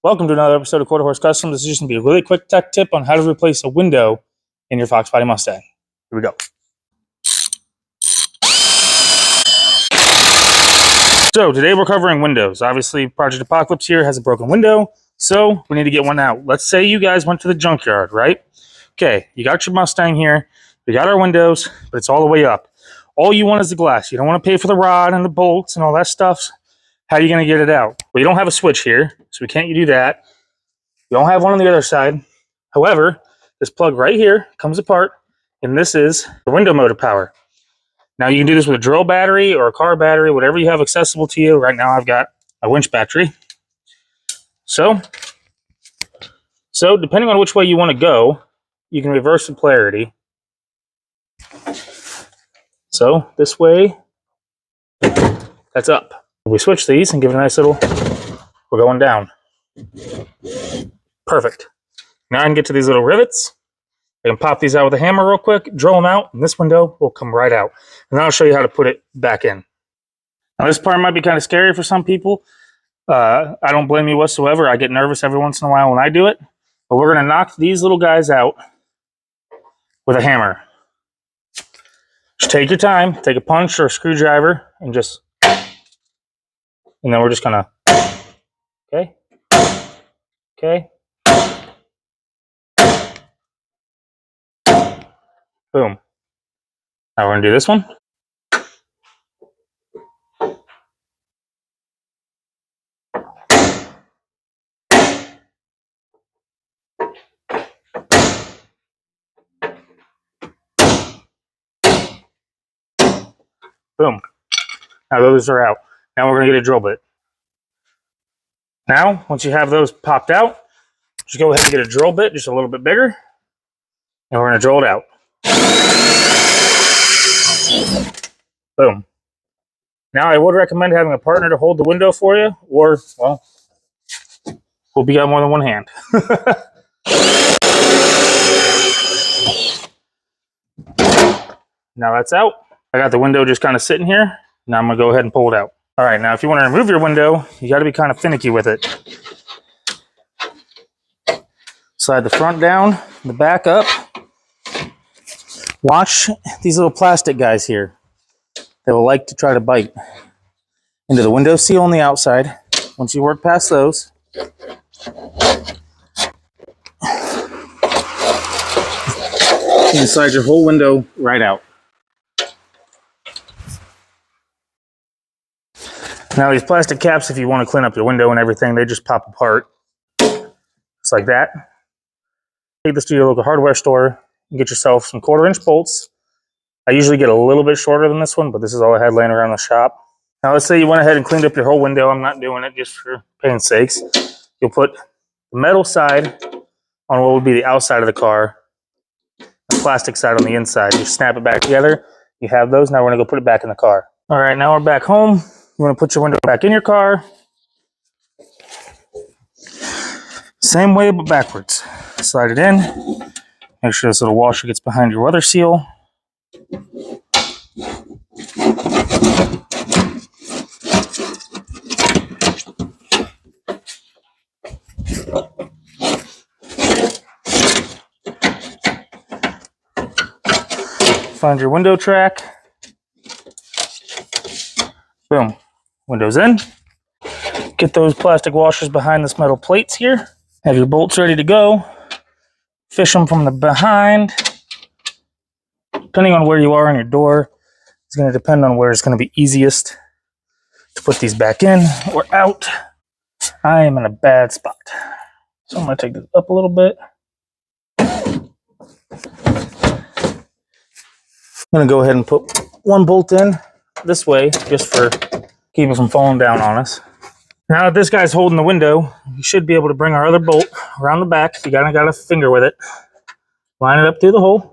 Welcome to another episode of Quarter Horse Custom. This is just going to be a really quick tech tip on how to replace a window in your Foxbody Mustang. Here we go. So today we're covering windows. Obviously, Project Apocalypse here has a broken window, so we need to get one out. Let's say you guys went to the junkyard, right? Okay, you got your Mustang here. We got our windows, but it's all the way up. All you want is the glass. You don't want to pay for the rod and the bolts and all that stuff. How are you going to get it out? Well, you don't have a switch here, so we can't do that. You don't have one on the other side. However, this plug right here comes apart, and this is the window motor power. Now, you can do this with a drill battery or a car battery, whatever you have accessible to you. Right now, I've got a winch battery. So depending on which way you want to go, you can reverse the polarity. So this way, that's up. We switch these and give it a nice little, we're going down. Perfect. Now I can get to these little rivets. I can pop these out with a hammer real quick, drill them out, and this window will come right out. And then I'll show you how to put it back in. Now this part might be kind of scary for some people. I don't blame you whatsoever. I get nervous every once in a while when I do it. But we're going to knock these little guys out with a hammer. Just take your time, take a punch or a screwdriver, and just... And then we're just gonna, okay. Boom. Now we're gonna do this one. Boom. Now those are out. Now we're going to get a drill bit. Now, once you have those popped out, just go ahead and get a drill bit, just a little bit bigger, and we're going to drill it out. Boom. Now, I would recommend having a partner to hold the window for you, or, well, hope you got more than one hand. Now that's out. I got the window just kind of sitting here. Now I'm going to go ahead and pull it out. All right, now if you want to remove your window, you got to be kind of finicky with it. Slide the front down, the back up. Watch these little plastic guys here. They will like to try to bite into the window seal on the outside. Once you work past those, you can slide your whole window right out. Now these plastic caps, if you want to clean up your window and everything, they just pop apart. Just like that. Take this to your local hardware store and get yourself some 1/4-inch bolts. I usually get a little bit shorter than this one, but this is all I had laying around the shop. Now let's say you went ahead and cleaned up your whole window. I'm not doing it just for pain's sakes. You'll put the metal side on what would be the outside of the car, the plastic side on the inside. You snap it back together. You have those. Now we're going to go put it back in the car. All right, now we're back home. You want to put your window back in your car. Same way, but backwards. Slide it in. Make sure this little washer gets behind your weather seal. Find your window track. Boom. Windows in. Get those plastic washers behind this metal plates here. Have your bolts ready to go. Fish them from the behind. Depending on where you are on your door, it's going to depend on where it's going to be easiest to put these back in or out. I am in a bad spot. So I'm going to take this up a little bit. I'm going to go ahead and put one bolt in this way, just for keeping it from falling down on us. Now that this guy's holding the window, you should be able to bring our other bolt around the back. You got a finger with it. Line it up through the hole.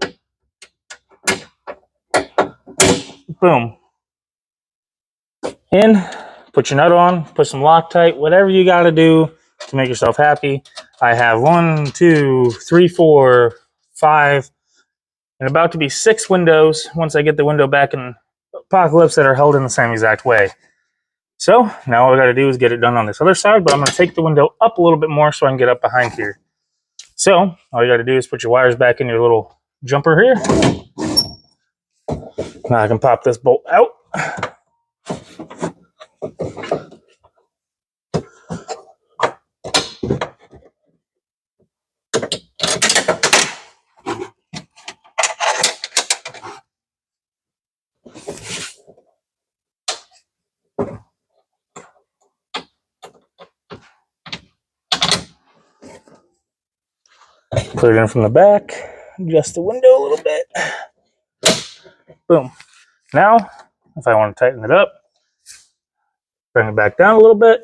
Boom. In, put your nut on, put some Loctite, whatever you got to do to make yourself happy. I have 1, 2, 3, 4, 5, and about to be 6 windows once I get the window back in Apocalypse that are held in the same exact way. So now all I got to do is get it done on this other side, but I'm going to take the window up a little bit more so I can get up behind here. So all you got to do is put your wires back in your little jumper here. Now I can pop this bolt out. Put it in from the back, adjust the window a little bit. Boom. Now, if I want to tighten it up, bring it back down a little bit.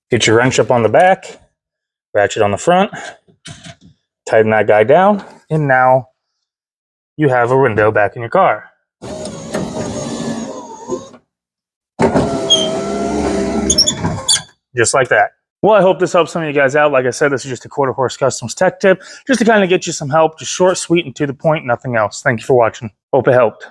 Get your wrench up on the back, ratchet on the front, tighten that guy down, and now you have a window back in your car. Just like that. Well, I hope this helps some of you guys out. Like I said, this is just a quarter horse customs tech tip, just to kind of get you some help, just short, sweet, and to the point, nothing else. Thank you for watching. Hope it helped.